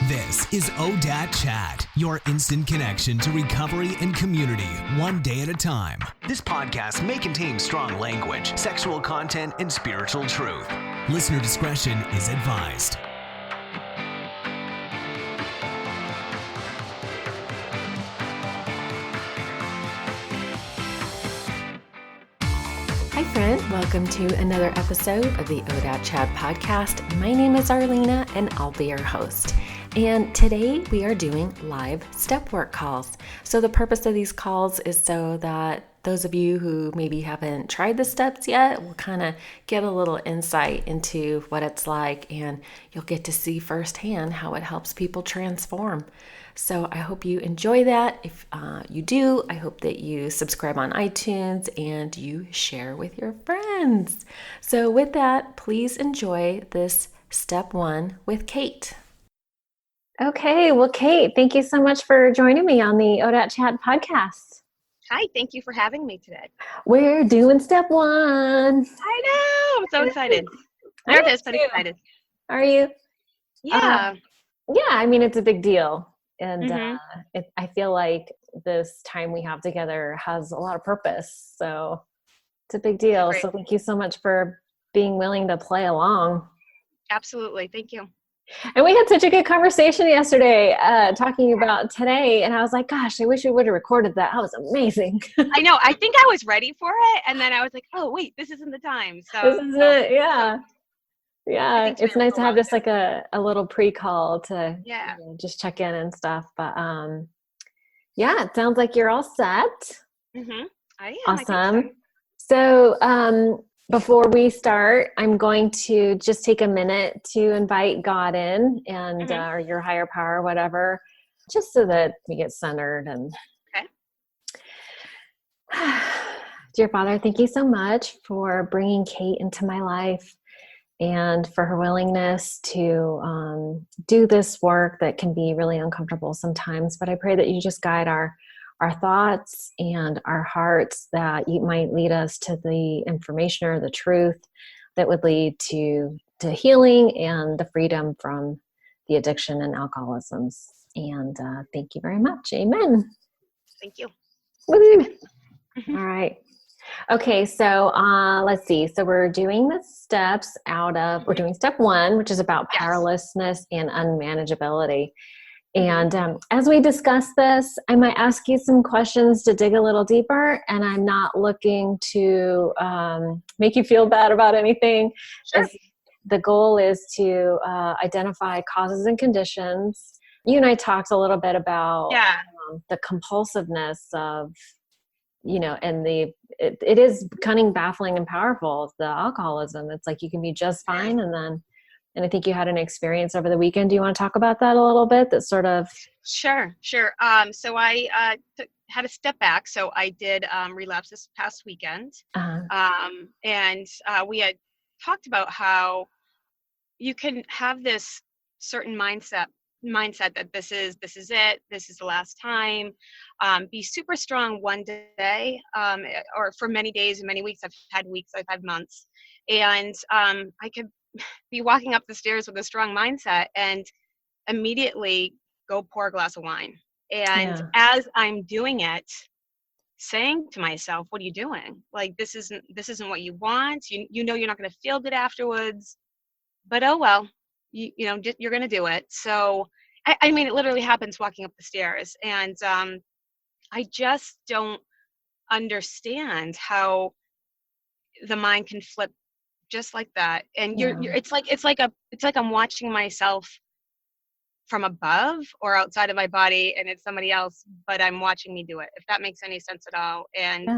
This is ODAT Chat, your instant connection to recovery and community, one day at a time. This podcast may contain strong language, sexual content, and spiritual truth. Listener discretion is advised. Hi friend, welcome to another episode of the ODAT Chat podcast. My name is Arlena and I'll be your host. And today we are doing live step work calls. So the purpose of these calls is so that those of you who maybe haven't tried the steps yet will kind of get a little insight into what it's like, and you'll get to see firsthand how it helps people transform. So I hope you enjoy that. If you do, I hope that you subscribe on iTunes and you share with your friends. So with that, please enjoy this step one with Kate. Okay, well, Kate, thank you so much for joining me on the ODAT Chat podcast. Hi, thank you for having me today. We're doing step one. I know, I'm so excited. Nervous, but excited. Are you? Yeah. I mean, it's a big deal. And I feel like this time we have together has a lot of purpose. So it's a big deal. Great. So thank you so much for being willing to play along. Absolutely, thank you. And we had such a good conversation yesterday talking about today. And I was like, gosh, I wish we would have recorded that. That was amazing. I know. I think I was ready for it. And then I was like, oh, wait, this isn't the time. So this is it. Yeah. Yeah. It's nice to have just like a little pre-call to just check in and stuff. But yeah, it sounds like you're all set. Mm-hmm. I am. Awesome. So before we start, I'm going to just take a minute to invite God in and or your higher power, whatever, just so that we get centered. And Dear Father, thank you so much for bringing Kate into my life and for her willingness to do this work that can be really uncomfortable sometimes. But I pray that you just guide our thoughts and our hearts, that you might lead us to the information or the truth that would lead to healing and the freedom from the addiction and alcoholisms. And thank you very much. Amen. Thank you. Woo-hoo. All right. Okay, so let's see. So we're doing the steps we're doing step one, which is about powerlessness and unmanageability. And as we discuss this, I might ask you some questions to dig a little deeper, and I'm not looking to make you feel bad about anything. Sure. The goal is to identify causes and conditions. You and I talked a little bit about the compulsiveness of, and it is cunning, baffling, and powerful, the alcoholism. It's like you can be just fine, and I think you had an experience over the weekend. Do you want to talk about that a little bit? That sort of... Sure. So I had a step back. So I did relapse this past weekend. And we had talked about how you can have this certain mindset that this is it, this is the last time, be super strong one day, or for many days and many weeks. I've had months, and I could be walking up the stairs with a strong mindset and immediately go pour a glass of wine. And as I'm doing it, saying to myself, what are you doing? Like, this isn't what you want. You know, you're not going to feel good afterwards, but oh, well, you're going to do it. So, I mean, it literally happens walking up the stairs. And I just don't understand how the mind can flip just like that. And it's like I'm watching myself from above or outside of my body, and it's somebody else, but I'm watching me do it, if that makes any sense at all. And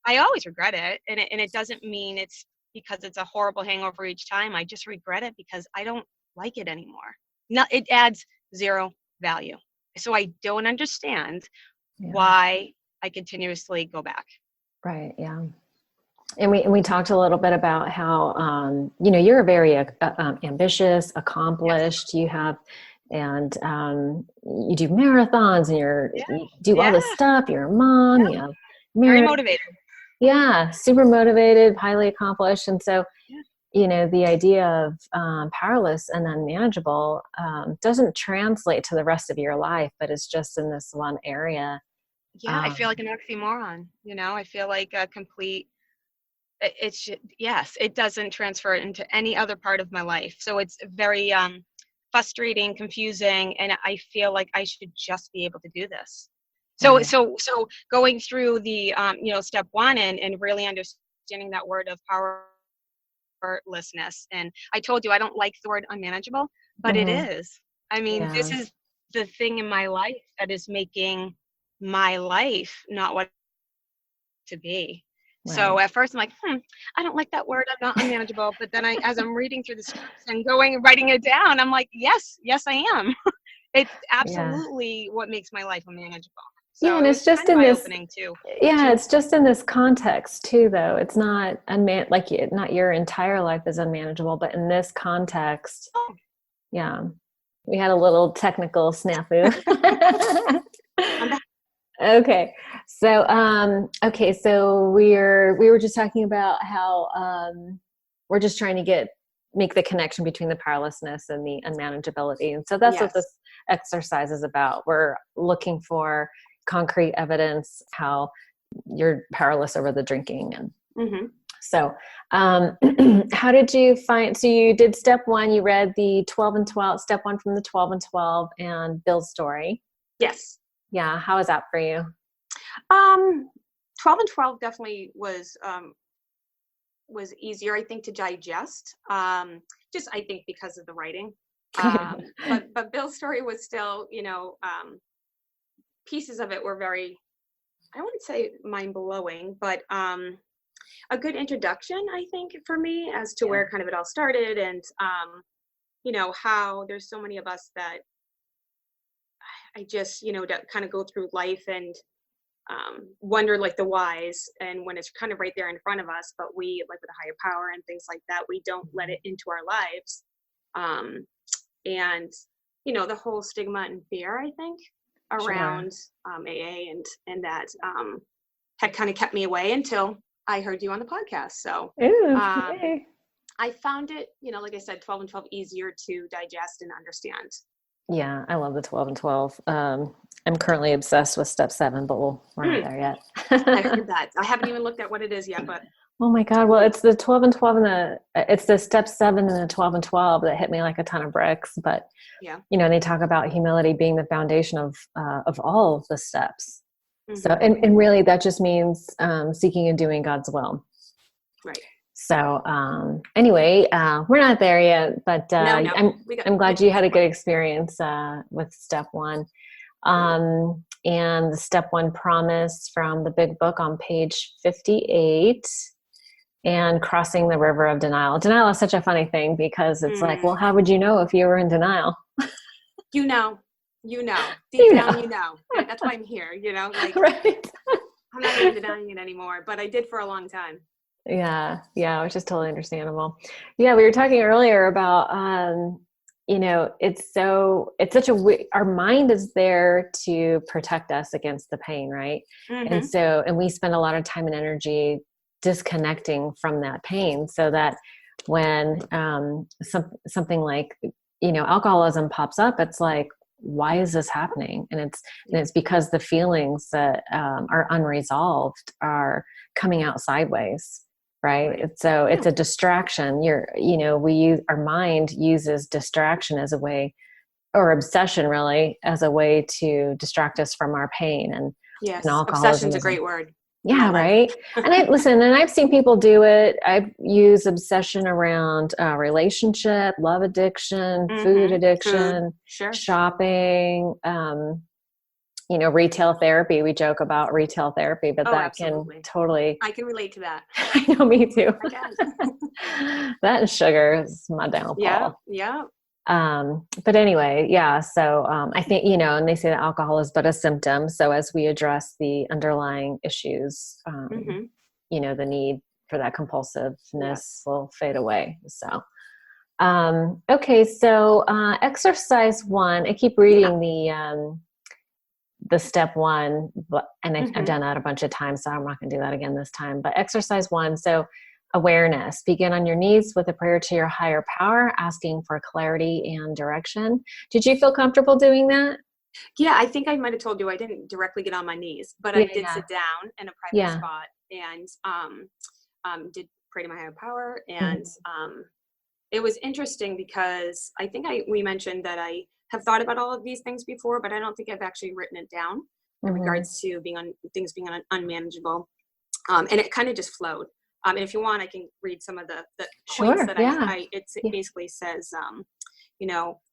I always regret it. And it doesn't mean it's because it's a horrible hangover each time. I just regret it because I don't like it anymore. No, it adds zero value. So I don't understand why I continuously go back. Right. Yeah. And we talked a little bit about how, you're very ambitious, accomplished. You have, and you do marathons, and you do all this stuff. You're a mom. You have very motivated. Yeah. Super motivated, highly accomplished. And so the idea of powerless and unmanageable doesn't translate to the rest of your life, but it's just in this one area. Yeah, I feel like an oxymoron. I feel like a complete. It's yes, it doesn't transfer into any other part of my life. So it's very frustrating, confusing, and I feel like I should just be able to do this. So Right. so going through the step one and really understanding that word of powerlessness. And I told you I don't like the word unmanageable, but it Mm-hmm. is. I mean, Yeah. this is the thing in my life that is making my life not what to be. Right. So at first I'm like, I don't like that word. I'm not unmanageable. But then as I'm reading through the scripts and writing it down, I'm like, yes, I am. It's absolutely what makes my life unmanageable. So and it it's was just kind of in this, eye-opening too. it's just in this context too, though. It's not not your entire life is unmanageable, but in this context, yeah, we had a little technical snafu. Okay. So, so we were just talking about how we're just trying to make the connection between the powerlessness and the unmanageability. And so that's what this exercise is about. We're looking for concrete evidence how you're powerless over the drinking. And so how did you find, so you did step one, you read the 12 and 12, step one from the 12 and 12 and Bill's story. Yes. Yeah. How was that for you? 12 and 12 definitely was easier, I think, to digest. Just I think because of the writing. But Bill's story was still, pieces of it were very, I wouldn't say mind blowing, but a good introduction, I think, for me as to where kind of it all started, and how there's so many of us that I just, kind of go through life and wonder like the whys, and when it's kind of right there in front of us, but we, like with a higher power and things like that, we don't let it into our lives. And the whole stigma and fear, I think, around AA and that had kind of kept me away until I heard you on the podcast. So I found it, like I said, 12 and 12 easier to digest and understand. Yeah, I love the 12 and 12. I'm currently obsessed with step 7, but we're not there yet. I heard that. I haven't even looked at what it is yet, but. Oh my God. Well, it's the 12 and 12 and it's the step 7 and the 12 and 12 that hit me like a ton of bricks. But, they talk about humility being the foundation of all of the steps. So, and really that just means seeking and doing God's will. Right. So anyway, we're not there yet, but I'm glad you had a good experience with step 1. And the step 1 promise from the big book on page 58, and crossing the river of denial. Denial is such a funny thing because it's like, well, how would you know if you were in denial? Deep down, that's why I'm here, like, right. I'm not even denying it anymore, but I did for a long time. Yeah, which is totally understandable. Yeah, we were talking earlier about, it's such our mind is there to protect us against the pain, right? And we spend a lot of time and energy disconnecting from that pain, so that when something like, alcoholism pops up, it's like, why is this happening? And it's because the feelings that are unresolved are coming out sideways. Right. So it's a distraction. Our mind uses distraction as a way, or obsession really, as a way to distract us from our pain. And obsession's a great word. Yeah. Right. And I've seen people do it. I've used obsession around relationship, love addiction, food addiction, shopping, retail therapy. We joke about retail therapy, but that absolutely. Can totally. I can relate to that. I know, me too. That and sugar is my downfall. Yeah. But anyway, so I think, and they say that alcohol is but a symptom. So as we address the underlying issues, the need for that compulsiveness will fade away. So, okay. So, exercise 1, I keep reading the step 1, and I've done that a bunch of times, so I'm not going to do that again this time, but exercise 1. So, awareness. Begin on your knees with a prayer to your higher power, asking for clarity and direction. Did you feel comfortable doing that? Yeah, I think I might have told you I didn't directly get on my knees, but I did sit down in a private spot and did pray to my higher power. And it was interesting because I think we mentioned that I have thought about all of these things before, but I don't think I've actually written it down in regards to things being unmanageable. And it kind of just flowed. And if you want, I can read some of the points that it basically says,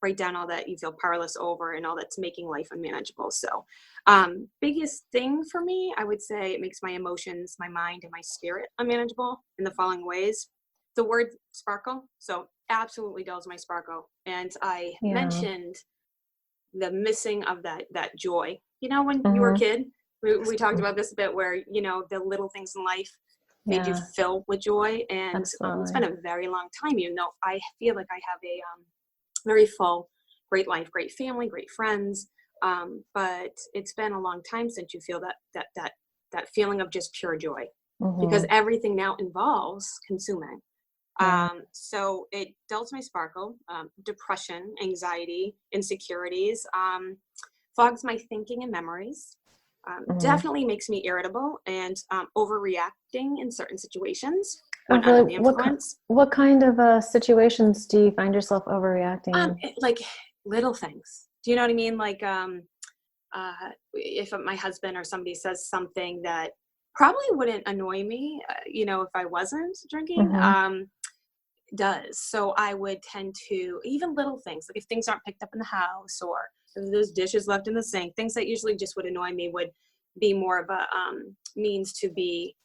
write down all that you feel powerless over and all that's making life unmanageable. So biggest thing for me, I would say it makes my emotions, my mind, and my spirit unmanageable in the following ways. The word sparkle, so absolutely dulls my sparkle. And I mentioned the missing of that joy. When you were a kid, we talked about this a bit where, the little things in life made you fill with joy. And it's been a very long time, I feel like I have a very full, great life, great family, great friends. But it's been a long time since you feel that feeling of just pure joy, because everything now involves consuming. So it dulls my sparkle, depression, anxiety, insecurities, fogs my thinking and memories, definitely makes me irritable and overreacting in certain situations when under the influence. What kind of situations do you find yourself overreacting? Like little things. Do you know what I mean? Like if my husband or somebody says something that probably wouldn't annoy me, if I wasn't drinking, does. So I would tend to, even little things, like if things aren't picked up in the house or if there's dishes left in the sink, things that usually just would annoy me would be more of a means to be,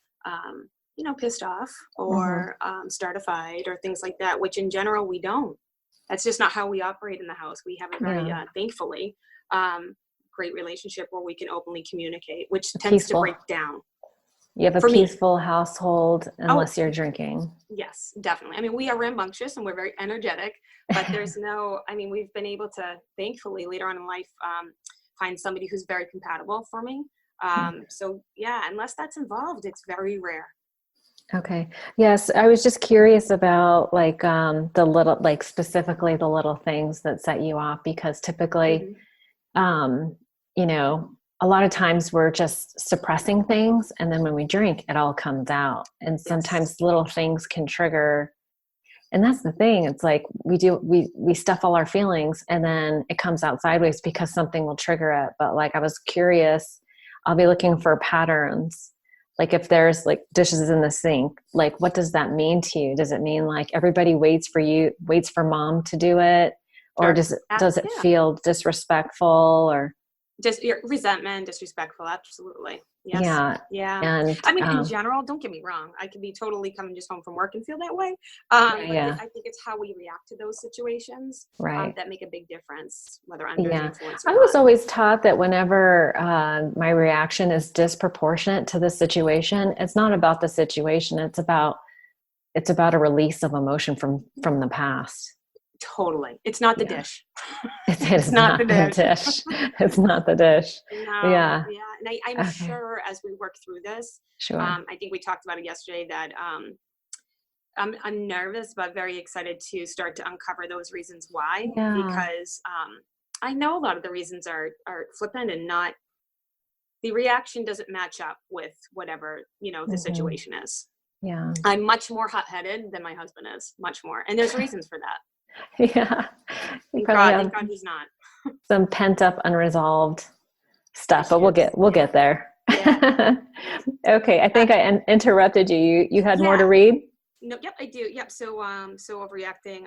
pissed off or start a fight or things like that, which in general we don't. That's just not how we operate in the house. We have a very, thankfully, great relationship where we can openly communicate, which tends to break down. You have a peaceful household unless you're drinking. Yes, definitely. I mean, we are rambunctious and we're very energetic, but there's we've been able to, thankfully, later on in life, find somebody who's very compatible for me. So yeah, unless that's involved, it's very rare. Okay. Yes. I was just curious about specifically the little things that set you off, because typically, a lot of times we're just suppressing things. And then when we drink, it all comes out. And sometimes little things can trigger. And that's the thing. It's like we stuff all our feelings and then it comes out sideways because something will trigger it. But like, I was curious, I'll be looking for patterns. Like if there's like dishes in the sink, like what does that mean to you? Does it mean like everybody waits for mom to do it? Or does it feel disrespectful or just your resentment, disrespectful? Absolutely. Yes. Yeah. And I mean, in general, don't get me wrong, I could be totally coming just home from work and feel that way. But I think it's how we react to those situations that make a big difference, whether under the influence or I was always taught that whenever my reaction is disproportionate to the situation, it's not about the situation. It's about a release of emotion from the past. Totally. It's not the dish. It's not the dish. It's not the dish. No, yeah. And I'm sure as we work through this, I think we talked about it yesterday that I'm nervous, but very excited to start to uncover those reasons why, because I know a lot of the reasons are flippant and not, the reaction doesn't match up with whatever, the situation is. Yeah. I'm much more hot-headed than my husband is, much more. And there's reasons for that. Yeah. Thank God he's not. Some pent up, unresolved stuff, but we'll get there. Yeah. Okay. I think I interrupted you. You had more to read? No, yep, I do. Yep. So overreacting.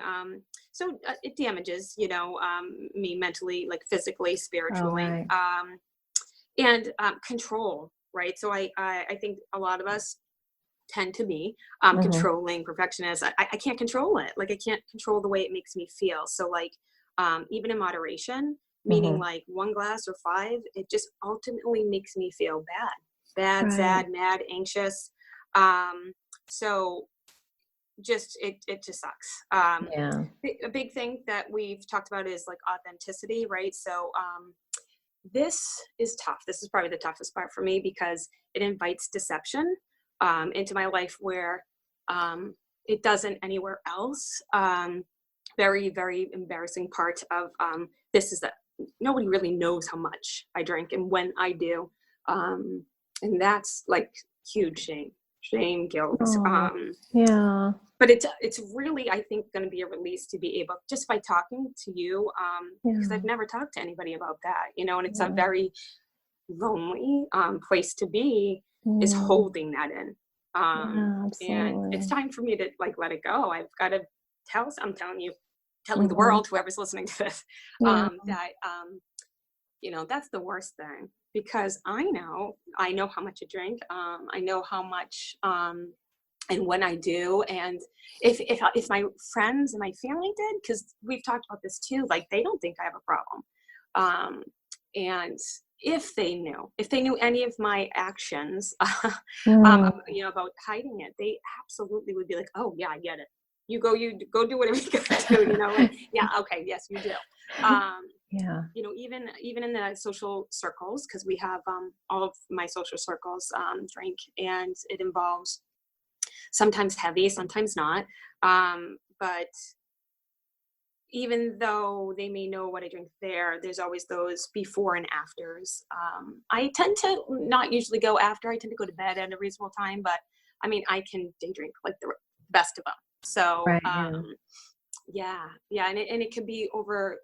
So it damages, me mentally, like physically, spiritually, and control. Right. So I think a lot of us tend to be controlling, perfectionist. I can't control it. Like I can't control the way it makes me feel. So like even in moderation, meaning like 1 glass or 5, it just ultimately makes me feel bad, sad, mad, anxious. So just it just sucks. A big thing that we've talked about is like authenticity, right? So this is tough. This is probably the toughest part for me because it invites deception into my life where It doesn't anywhere else. Very, very embarrassing part of this is that nobody really knows how much I drink and when I do. And that's like huge shame, guilt. Yeah. But it's really, I think, going to be a release to be able, just by talking to you, because I've never talked to anybody about that, and it's a very lonely place to be, is holding that in. And it's time for me to like let it go. I've got to telling the world, whoever's listening to this, that that's the worst thing, because I know how much I drink. I know how much and when I do, and if my friends and my family did, because we've talked about this too, like they don't think I have a problem, and if they knew any of my actions, about hiding it, they absolutely would be like, oh yeah, I get it. You go do whatever you gotta do, like, yeah, okay, yes, you do. Even in the social circles, because we have all of my social circles drink, and it involves sometimes heavy, sometimes not. But even though they may know what I drink there's always those before and afters. I tend to not usually go after. I tend to go to bed at a reasonable time, but I mean, I can day drink like the best of them. So, and it could be over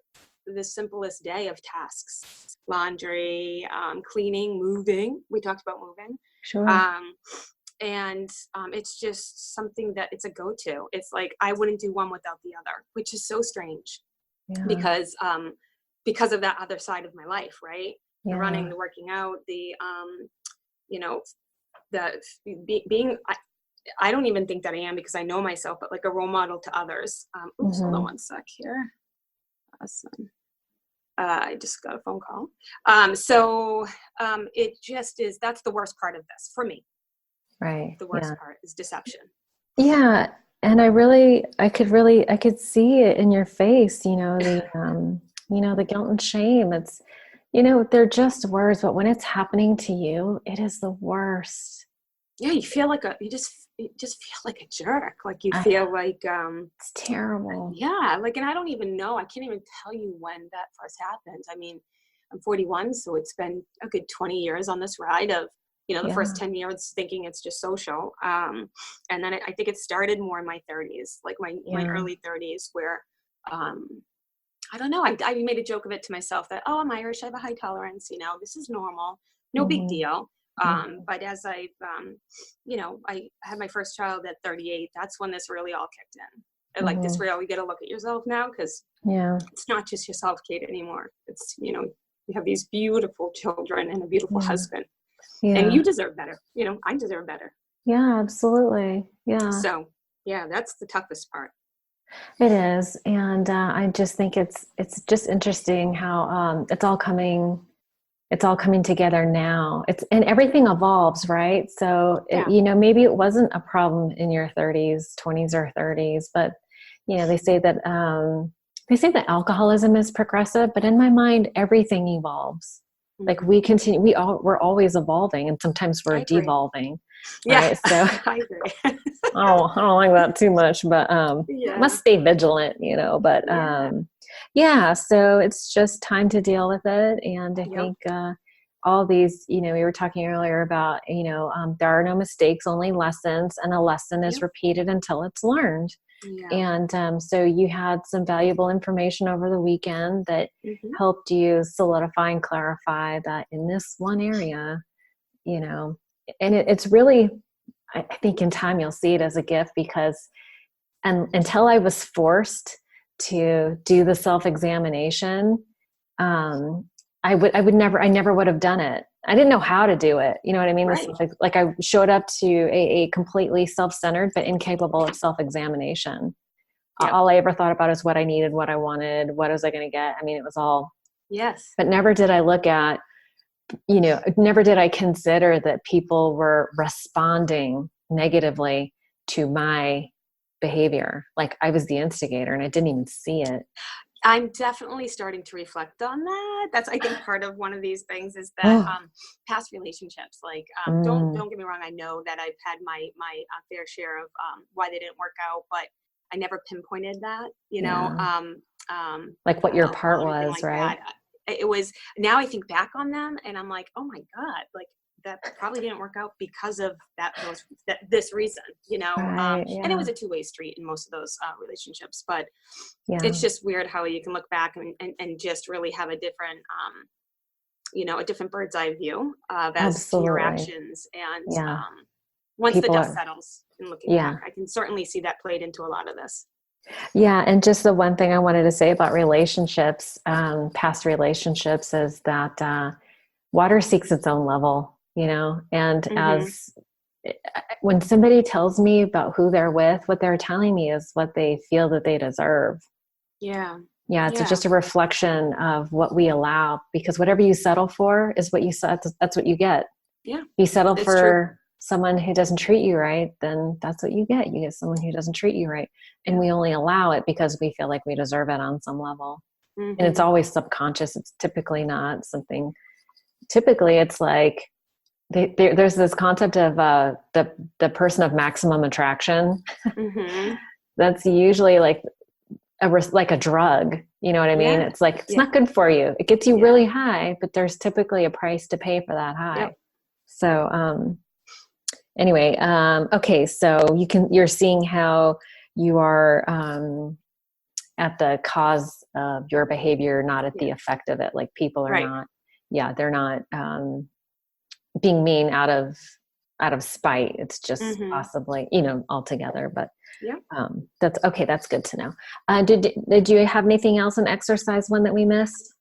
the simplest day of tasks, laundry, cleaning, moving. We talked about moving. Sure. And it's just something that it's a go-to. It's like I wouldn't do one without the other, which is so strange, because of that other side of my life, right? The running, the working out, the being. I don't even think that I am, because I know myself, but like a role model to others. Hold on one sec here. Awesome. I just got a phone call. So it just is. That's the worst part of this for me. Right. The worst part is deception. Yeah. And I could see it in your face, the guilt and shame. It's, they're just words, but when it's happening to you, it is the worst. Yeah. You feel like you just feel like a jerk. Like you feel like, it's terrible. Yeah. Like, and I don't even know, I can't even tell you when that first happened. I mean, I'm 41, so it's been a good 20 years on this ride of, the first 10 years thinking it's just social. And then I think it started more in my 30s, like my early 30s, where, I don't know, I made a joke of it to myself that, oh, I'm Irish, I have a high tolerance, this is like no big deal. But as I had my first child at 38, that's when this really all kicked in. And like this real, you got to look at yourself now, because it's not just yourself, Kate, anymore. It's, you have these beautiful children and a beautiful husband. Yeah. And you deserve better. I deserve better. Yeah, absolutely. Yeah. So, yeah, that's the toughest part. It is. And I just think it's just interesting how it's all coming together now. And everything evolves, right? So, maybe it wasn't a problem in your 30s, 20s or 30s, but, they say that alcoholism is progressive, but in my mind, everything evolves. Like we continue, we're always evolving, and sometimes we're devolving. Yeah, right? So I agree. I don't like that too much, but must stay vigilant, But so it's just time to deal with it, and I think all these, we were talking earlier about, there are no mistakes, only lessons, and a lesson is repeated until it's learned. Yeah. And so you had some valuable information over the weekend that helped you solidify and clarify that in this one area, and it's really, I think in time you'll see it as a gift, because until I was forced to do the self-examination, I never would have done it. I didn't know how to do it. You know what I mean? Right. Like I showed up to a completely self-centered but incapable of self-examination. Yep. All I ever thought about is what I needed, what I wanted, what was I going to get? I mean, it was all. Yes. But never did I look at, never did I consider that people were responding negatively to my behavior. Like I was the instigator and I didn't even see it. I'm definitely starting to reflect on that. That's, I think, part of one of these things is that past relationships, like, don't get me wrong. I know that I've had my fair share of why they didn't work out, but I never pinpointed that, like what your part was, like right? That. It was, now I think back on them and I'm like, oh my God, like that probably didn't work out because of this reason, Right, and it was a two-way street in most of those relationships, but it's just weird how you can look back and just really have a different, a different bird's eye view as to your actions. And once the dust settles and looking back, I can certainly see that played into a lot of this. Yeah. And just the one thing I wanted to say about relationships, past relationships, is that water seeks its own level, and as when somebody tells me about who they're with, what they're telling me is what they feel that they deserve. Yeah. It's just a reflection of what we allow, because whatever you settle for is what you set. That's what you get. Yeah. If you settle for someone who doesn't treat you right, then that's what you get. You get someone who doesn't treat you right. And we only allow it because we feel like we deserve it on some level. And it's always subconscious. It's typically not something, typically it's like, there's this concept of the person of maximum attraction. That's usually like a drug. You know what I mean? It's like, it's not good for you. It gets you really high, but there's typically a price to pay for that high. Yep. So, anyway, okay. So you're seeing how you are, at the cause of your behavior, not at the effect of it. Like people are not, they're not, being mean out of spite. It's just possibly, altogether, but that's okay. That's good to know. Did you have anything else in exercise one that we missed?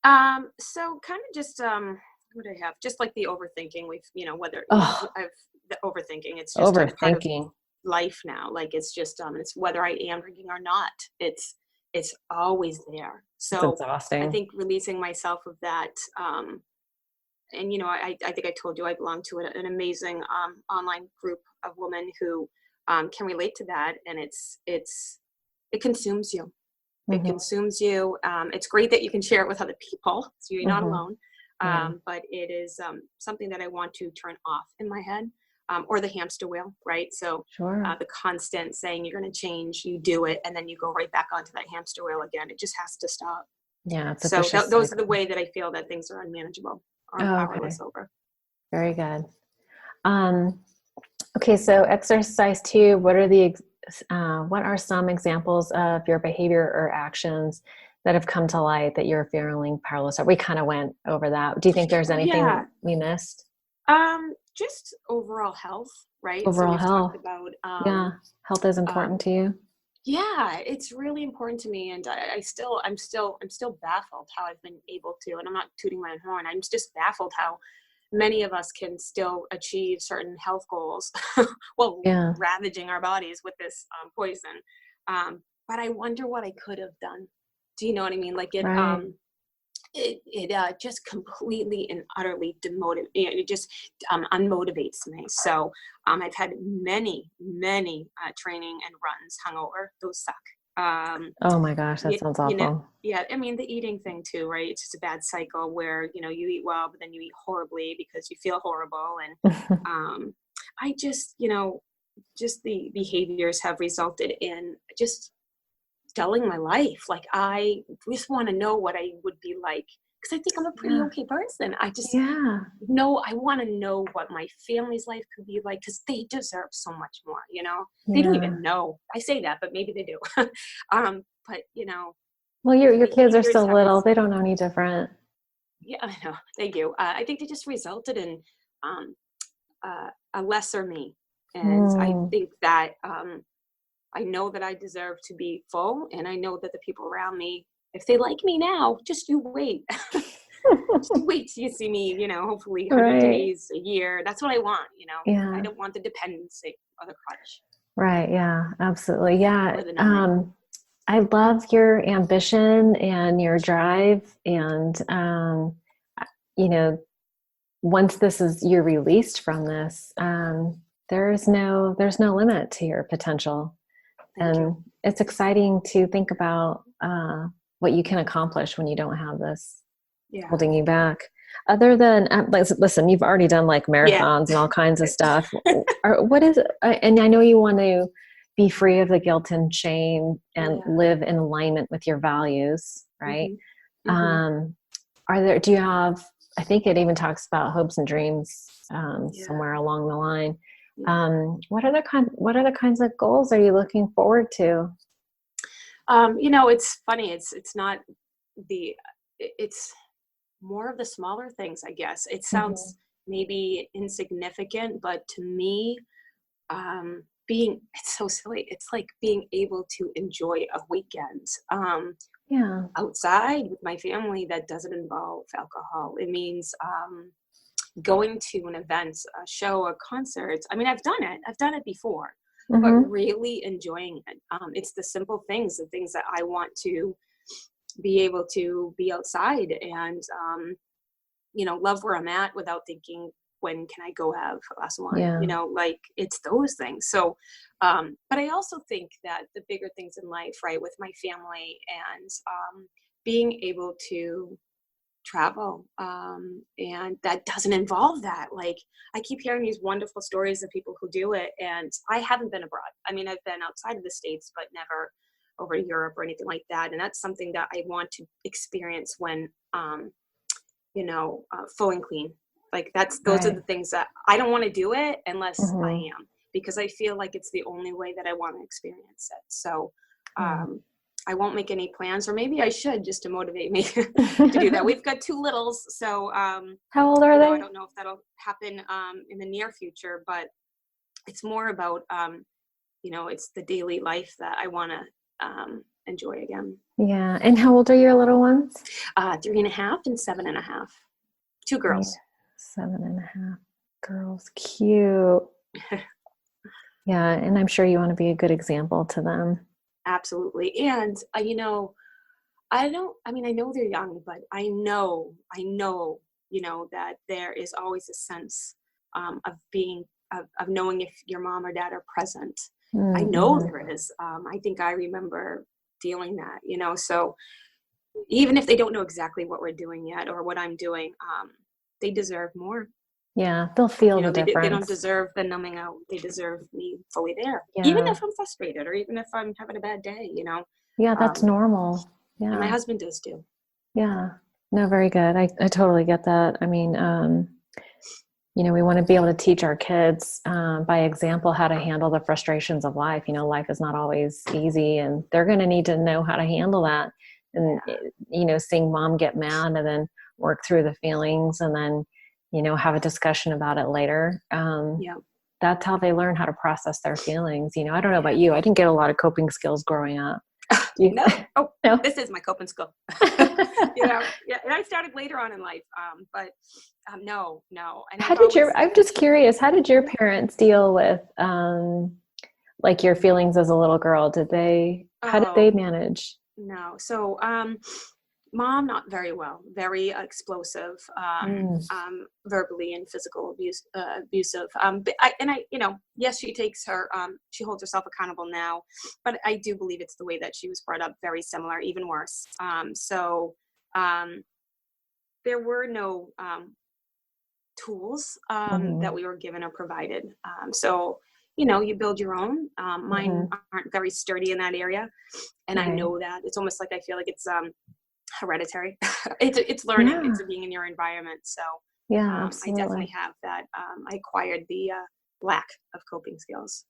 So kind of just, what do I have? Just like the overthinking. Whether the overthinking, it's just overthinking life now. Like it's just, it's whether I am drinking or not, it's always there. So it's exhausting. I think releasing myself of that, and, I think I told you I belong to an amazing online group of women who can relate to that. And it consumes you. It consumes you. It's great that you can share it with other people, so you're not alone. But it is something that I want to turn off in my head, or the hamster wheel, right? So the constant saying you're going to change, you do it, and then you go right back onto that hamster wheel again. It just has to stop. Yeah. So those are the way that I feel that things are unmanageable. Powerless over. Very good. Okay, so exercise 2. What are some examples of your behavior or actions that have come to light that you're feeling powerless over? We kind of went over that. Do you think there's anything we missed? Just overall health, right? Overall health. About, health is important to you. Yeah, it's really important to me, and I'm still baffled how I've been able to, and I'm not tooting my own horn. I'm just baffled how many of us can still achieve certain health goals, ravaging our bodies with this poison. But I wonder what I could have done. Do you know what I mean? Like it just completely and utterly demotivates. It just unmotivates me. So I've had many training and runs hungover. Those suck. Oh my gosh, that sounds awful. I mean, the eating thing too, right? It's just a bad cycle where you eat well, but then you eat horribly because you feel horrible. And I just just the behaviors have resulted in just dulling my life. Like I just want to know what I would be like, because I think I'm a pretty okay person. I just know, I want to know what my family's life could be like, because they deserve so much more. They don't even know. I say that, but maybe they do. But well, your kids are still little. They don't know any different. Yeah, I know. Thank you. I think they just resulted in a lesser me, and I think that I know that I deserve to be full, and I know that the people around me, if they like me now, just you wait. Just wait till you see me, hopefully 100 days, a year. That's what I want, I don't want the dependency or the crutch. Right. Yeah, absolutely. Yeah. I love your ambition and your drive. And, once you're released from this, there's no limit to your potential. And it's exciting to think about what you can accomplish when you don't have this holding you back. Other than, listen, you've already done like marathons and all kinds of stuff. What is it? And I know you want to be free of the guilt and shame and live in alignment with your values, right? Do you have, I think it even talks about hopes and dreams somewhere along the line. What other kinds of goals are you looking forward to? It's funny. It's not it's more of the smaller things, I guess. It sounds maybe insignificant, but to me, it's so silly. It's like being able to enjoy a weekend outside with my family that doesn't involve alcohol. It means going to an event, a show, a concert. I mean, I've done it before, but really enjoying it. It's the simple things, the things that I want to be able to be outside and, love where I'm at without thinking, when can I go have a glass of wine? Like it's those things. So, but I also think that the bigger things in life, right, with my family and being able to travel, and that doesn't involve that. Like I keep hearing these wonderful stories of people who do it, and I haven't been abroad. I mean, I've been outside of the States, but never over to Europe or anything like that. And that's something that I want to experience when, full and clean. Like those are the things that I don't want to do it unless I am, because I feel like it's the only way that I want to experience it. So, I won't make any plans, or maybe I should, just to motivate me to do that. We've got 2 littles. So, how old are they? I don't know if that'll happen, in the near future, but it's more about, it's the daily life that I want to, enjoy again. Yeah. And how old are your little ones? 3.5 and 7.5. 2 girls. 7.5 girls. Cute. Yeah. And I'm sure you want to be a good example to them. Absolutely. And, I know they're young, but I know, that there is always a sense, of knowing if your mom or dad are present. I know there is. I think I remember feeling that, so even if they don't know exactly what we're doing yet or what I'm doing, they deserve more. Yeah, they'll feel the difference. They don't deserve the numbing out. They deserve me fully there, even if I'm frustrated or even if I'm having a bad day, Yeah, that's normal. Yeah, and my husband does too. Yeah, no, very good. I totally get that. I mean, we want to be able to teach our kids by example how to handle the frustrations of life. Life is not always easy, and they're going to need to know how to handle that. And, seeing mom get mad and then work through the feelings and then, have a discussion about it later. That's how they learn how to process their feelings. I don't know about you. I didn't get a lot of coping skills growing up. No. No. This is my coping skill. Yeah. And I started later on in life. But no. And I'm just curious, how did your parents deal with, like your feelings as a little girl? How did they manage? No. So, mom, not very well, very explosive, verbally and abusive. But yes, she takes she holds herself accountable now, but I do believe it's the way that she was brought up, very similar, even worse. There were no tools that we were given or provided. You build your own. Mine aren't very sturdy in that area. And I know that. It's almost like I feel like it's hereditary. It's learning. It's being in your environment. So I definitely have that. I acquired the lack of coping skills.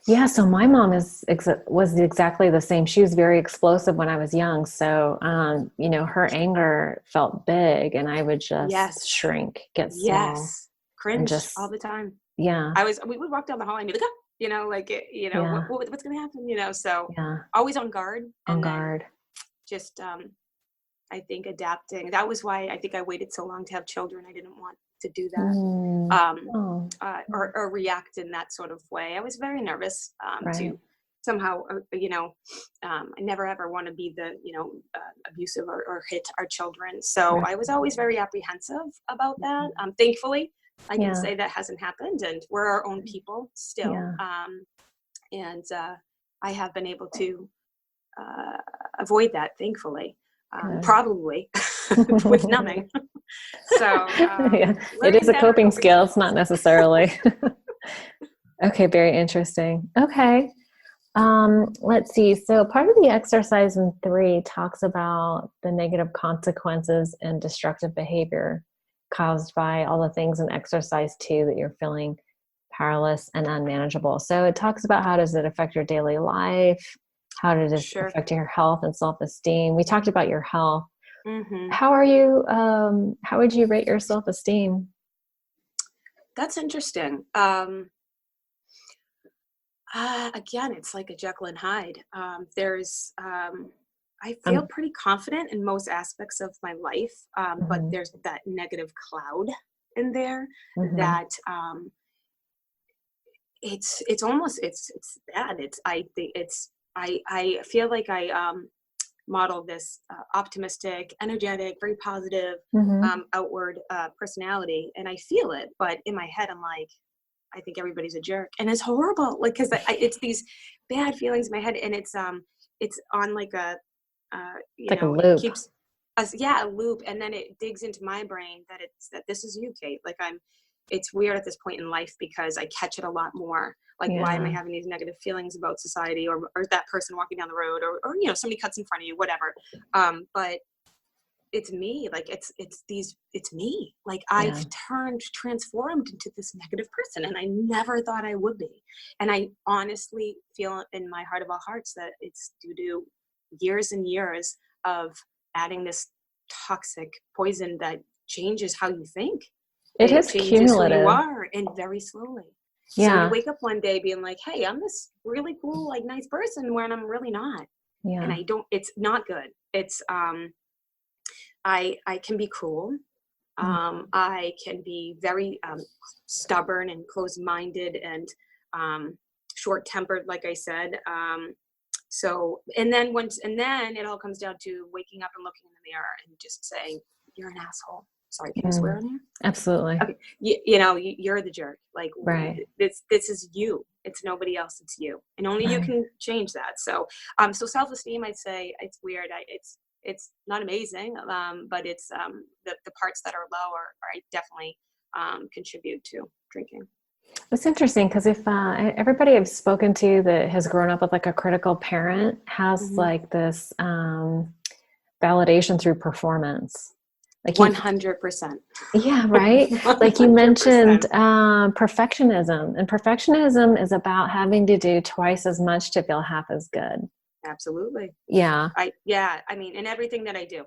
Yeah. So my mom was exactly the same. She was very explosive when I was young. So, her anger felt big and I would just shrink, get small. Cringe all the time. Yeah. We would walk down the hall and be like, what's going to happen? So always on guard. Just, I think adapting. That was why I think I waited so long to have children. I didn't want to do that, or react in that sort of way. I was very nervous to somehow, I never ever want to be the, abusive or hit our children. So I was always very apprehensive about that. Thankfully, I can say that hasn't happened, and we're our own people still. And I have been able to avoid that, thankfully. probably with numbing. So yeah, it is a coping skill. It's not necessarily. Okay. Very interesting. Okay. Let's see. So part of the exercise in 3 talks about the negative consequences and destructive behavior caused by all the things in exercise 2 that you're feeling powerless and unmanageable. So it talks about how does it affect your daily life? How does it affect your health and self-esteem? We talked about your health. Mm-hmm. How are you? How would you rate your self-esteem? That's interesting. Again, it's like a Jekyll and Hyde. I feel pretty confident in most aspects of my life, but there's that negative cloud in there that it's almost it's bad. I feel like I model this optimistic, energetic, very positive, outward personality, and I feel it, but in my head I'm like, I think everybody's a jerk, and it's horrible. Like, because it's these bad feelings in my head, and it's on like a like a loop. It keeps us, a loop, and then it digs into my brain that this is you, Kate. Like it's weird at this point in life because I catch it a lot more. Like, why am I having these negative feelings about society or that person walking down the road or somebody cuts in front of you, whatever. But it's me. Like it's me. Like I've transformed into this negative person, and I never thought I would be. And I honestly feel in my heart of all hearts that it's due to years and years of adding this toxic poison that changes how you think. It is cumulative. Who you are, and very slowly. Yeah. So you wake up one day being like, hey, I'm this really cool, like nice person, when I'm really not. Yeah. And it's not good. It's I can be cruel. I can be very stubborn and closed-minded and short-tempered, like I said. So, and then it all comes down to waking up and looking in the mirror and just saying, you're an asshole. Sorry, can I swear on here? Absolutely. Okay. You're the jerk. Like, right. This is you. It's nobody else. It's you. And only you can change that. So, so self-esteem, I'd say it's weird. It's not amazing, but it's the parts that are low are I definitely contribute to drinking. It's interesting because if everybody I've spoken to that has grown up with like a critical parent has like this validation through performance. Like 100%. Yeah, right. Like you mentioned perfectionism, and perfectionism is about having to do twice as much to feel half as good. Absolutely. Yeah. I mean, in everything that I do,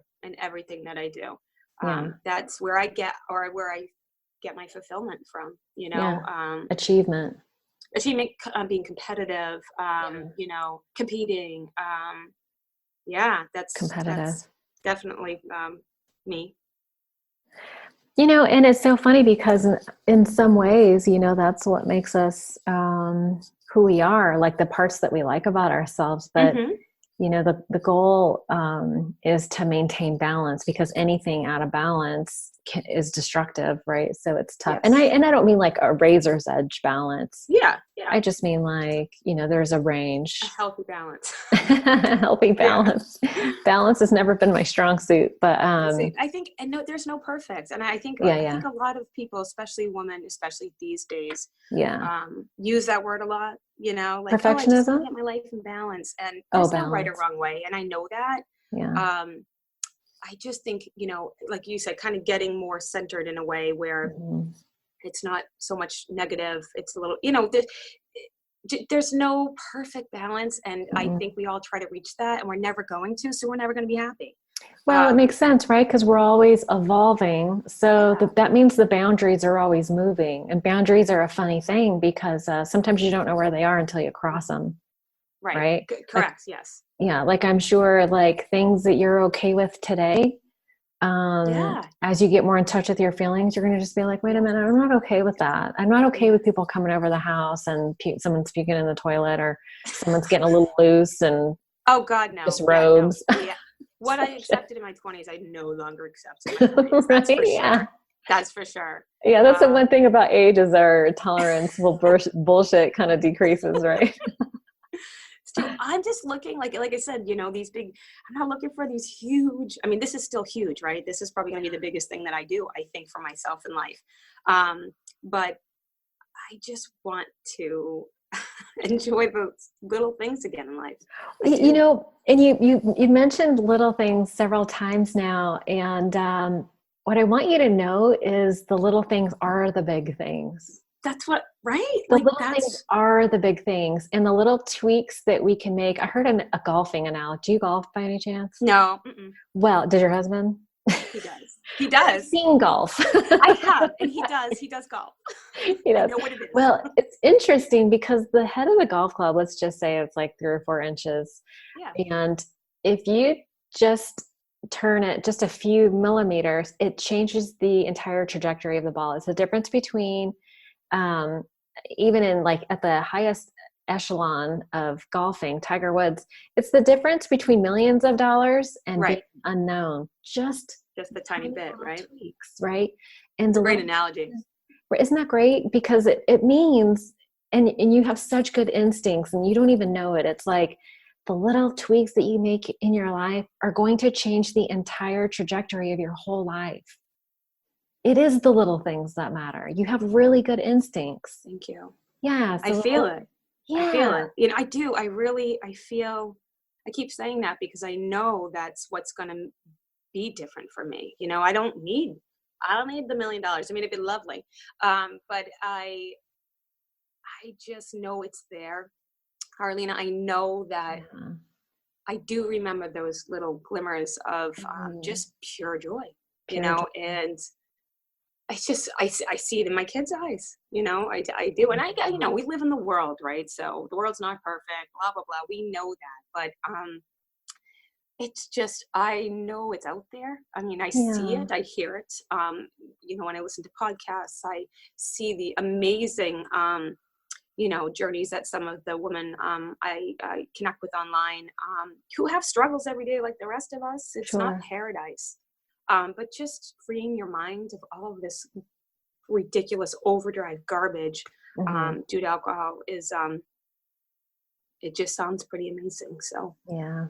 that's where I get my fulfillment from, achievement, being competitive, competing. That's competitive. That's definitely me. And it's so funny because in some ways, that's what makes us who we are, like the parts that we like about ourselves. But, the goal is to maintain balance, because anything out of balance is destructive, right? So it's tough. Yes. And I don't mean like a razor's edge balance. Yeah. I just mean like, there's a range. A healthy balance. Healthy balance. Yeah. Balance has never been my strong suit, but I think, and no, there's no perfect. And I think I think a lot of people, especially women, especially these days, use that word a lot, like perfectionism. I just want to get my life in balance, and there's no right or wrong way. And I know that. Yeah. I just think, like you said, kind of getting more centered in a way where it's not so much negative. It's a little, there's no perfect balance. And I think we all try to reach that, and we're never going to, so we're never going to be happy. Well, it makes sense, right? Because we're always evolving. So that means the boundaries are always moving, and boundaries are a funny thing because sometimes you don't know where they are until you cross them. Right? Correct. Like, yes. Yeah. Like I'm sure like things that you're okay with today, as you get more in touch with your feelings, you're going to just be like, wait a minute, I'm not okay with that. I'm not okay with people coming over the house and someone's puking in the toilet, or someone's getting a little loose and oh God, no. Just robes. No. Yeah. What I accepted in my 20s, I no longer accept in my 30s. That's for sure. That's for sure. Yeah, that's the one thing about age is our tolerance will bullshit kind of decreases, right? I'm just looking like I said, these big, I'm not looking for these huge, I mean, this is still huge, right? This is probably going to be the biggest thing that I do, I think, for myself in life. But I just want to enjoy those little things again in life. And you mentioned little things several times now. And what I want you to know is the little things are the big things. That's what, right? The little things are the big things, and the little tweaks that we can make. I heard a golfing analogy. Do you golf by any chance? No. Well, does your husband? He does. I've seen golf. I have, and he does golf. He does. I know what it is. Well, it's interesting because the head of the golf club, let's just say it's like 3 or 4 inches. Yeah. And if you just turn it just a few millimeters, it changes the entire trajectory of the ball. It's the difference between, even in like at the highest echelon of golfing, Tiger Woods, it's the difference between millions of dollars and being unknown. Just the tiny bit, right? Tweaks, right? And it's a great analogy. Isn't that great? Because it means, and you have such good instincts and you don't even know it. It's like the little tweaks that you make in your life are going to change the entire trajectory of your whole life. It is the little things that matter. You have really good instincts. Thank you. Yeah. So I feel it. Yeah. I feel it. I do. I keep saying that because I know that's what's going to be different for me. I don't need the $1 million. I mean, it'd be lovely. But I just know it's there. Arlena, I know that I do remember those little glimmers of just pure joy, and I see it in my kids' eyes, I do. And we live in the world, right? So the world's not perfect, blah, blah, blah. We know that, but, it's just, I know it's out there. I mean, I see it, I hear it. When I listen to podcasts, I see the amazing, journeys that some of the women I connect with online who have struggles every day like the rest of us. It's not paradise. But just freeing your mind of all of this ridiculous overdrive garbage due to alcohol is, it just sounds pretty amazing. So yeah.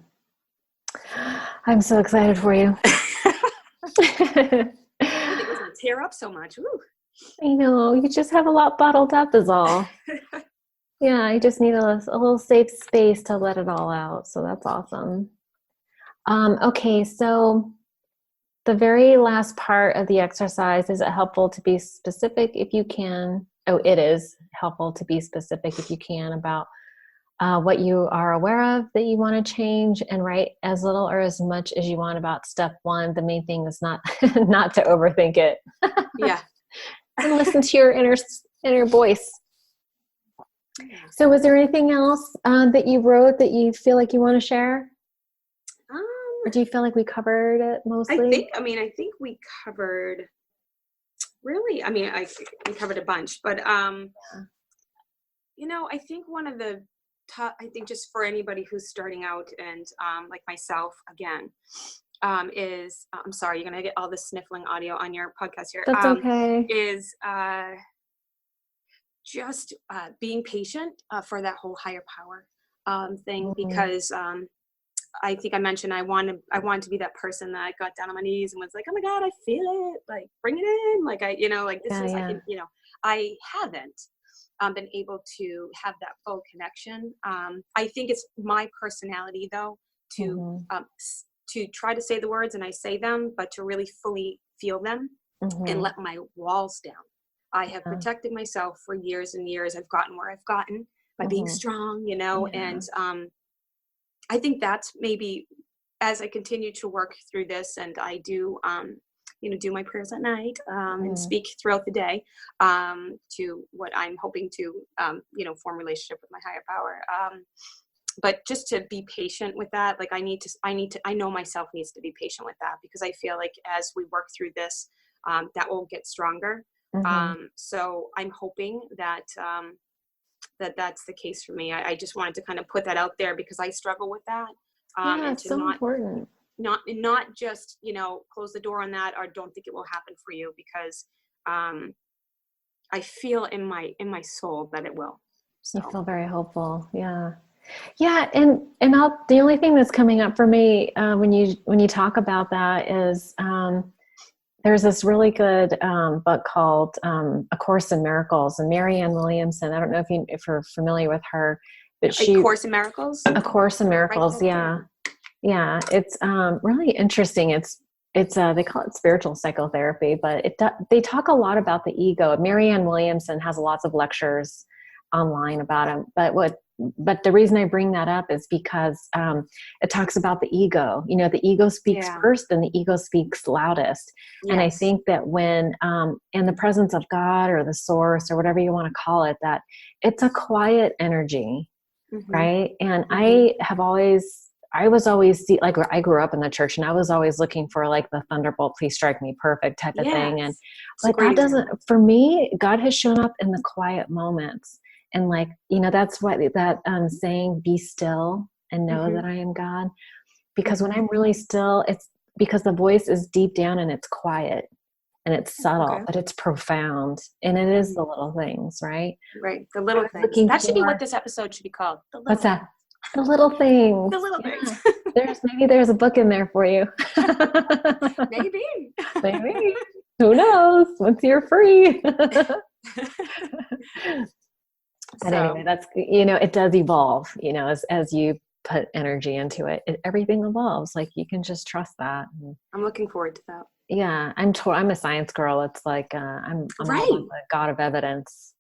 I'm so excited for you. I think it was going to tear up so much. Woo. I know, you just have a lot bottled up is all. Yeah, I just need a little safe space to let it all out. So that's awesome. Okay, so the very last part of the exercise, is it helpful to be specific if you can? Oh, it is helpful to be specific if you can about what you are aware of that you want to change, and write as little or as much as you want about step 1. The main thing is not to overthink it. Yeah. And listen to your inner voice. So was there anything else that you wrote that you feel like you want to share? Or do you feel like we covered it mostly? I think we covered really, we covered a bunch, but, I think one of the top, I think just for anybody who's starting out and, like myself again, is, I'm sorry, you're going to get all this sniffling audio on your podcast here. That's okay. Is, just being patient for that whole higher power thing, because I think I mentioned I wanted to be that person that got down on my knees and was like, oh my God, I feel it, like bring it in, like I haven't been able to have that full connection. I think it's my personality though to try to say the words, and I say them, but to really fully feel them and let my walls down. I have protected myself for years and years. I've gotten where I've gotten by being strong, and I think that's maybe as I continue to work through this, and I do, do my prayers at night and speak throughout the day to what I'm hoping to, form a relationship with my higher power. But just to be patient with that, like I know myself needs to be patient with that, because I feel like as we work through this, that will get stronger. So I'm hoping that that's the case for me. I just wanted to kind of put that out there because I struggle with that. And it's so important. Not just, close the door on that or don't think it will happen for you, because I feel in my soul that it will. So. You feel very hopeful. Yeah. Yeah. The only thing that's coming up for me when you talk about that is there's this really good book called A Course in Miracles, and Marianne Williamson. I don't know if you're familiar with her, but A Course in Miracles? A Course in Miracles. Yeah. Yeah. It's really interesting. It's they call it spiritual psychotherapy, but they talk a lot about the ego. Marianne Williamson has lots of lectures online about them. But the reason I bring that up is because it talks about the ego. The ego speaks first, and the ego speaks loudest. Yes. And I think that when in the presence of God or the source or whatever you want to call it, that it's a quiet energy, right? And I was always like, I grew up in the church, and I was always looking for like the thunderbolt, please strike me perfect type of thing. And but that doesn't, for me, God has shown up in the quiet moments. And like, that's what that saying, be still and know that I am God. Because when I'm really still, it's because the voice is deep down and it's quiet and it's subtle, but it's profound. And it is the little things, right? Right. The little things. That should be what this episode should be called. What's that? The little things. The little things. Maybe there's a book in there for you. Maybe. Who knows? Once you're free. But anyway, that's, it does evolve, as you put energy into it, everything evolves. Like, you can just trust that. I'm looking forward to that. Yeah. I'm a science girl. It's like, I'm right. the God of evidence.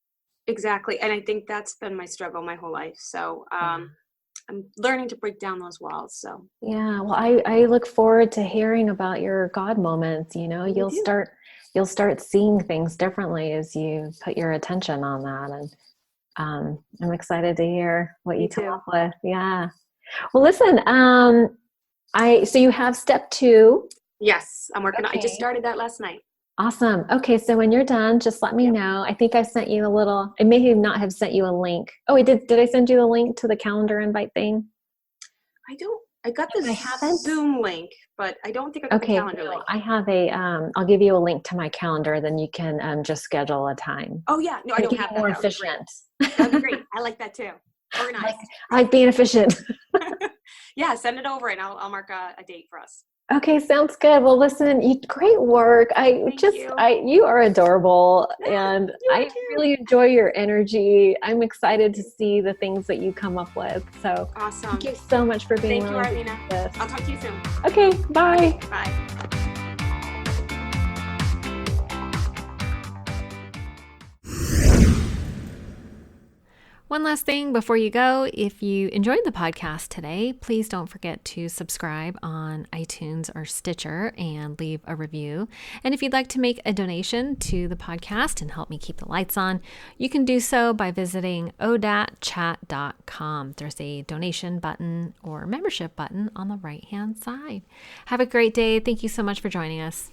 Exactly. And I think that's been my struggle my whole life. So, I'm learning to break down those walls. So, yeah, well, I look forward to hearing about your God moments. You'll start seeing things differently as you put your attention on that. And, I'm excited to hear what you come up with. Yeah. Well, listen, so you have step 2. Yes, I'm working on, I just started that last night. Awesome. Okay. So when you're done, just let me know. I think I sent you I may not have sent you a link. Oh, I did. Did I send you a link to the calendar invite thing? I got the Zoom link, but I don't think I got the calendar link. I have I'll give you a link to my calendar. Then you can just schedule a time. Oh yeah. No, I don't have that. More efficient. That'd be great. I like that too. Organized. I like being efficient. Yeah. Send it over and I'll mark a date for us. Okay, sounds good. Well, listen, great work. You are adorable, and I really enjoy your energy. I'm excited to see the things that you come up with. So awesome. Thank you so much for being willing to do this. I'll talk to you soon. Okay, bye. Okay, bye. One last thing before you go, if you enjoyed the podcast today, please don't forget to subscribe on iTunes or Stitcher and leave a review. And if you'd like to make a donation to the podcast and help me keep the lights on, you can do so by visiting odatchat.com. There's a donation button or membership button on the right-hand side. Have a great day. Thank you so much for joining us.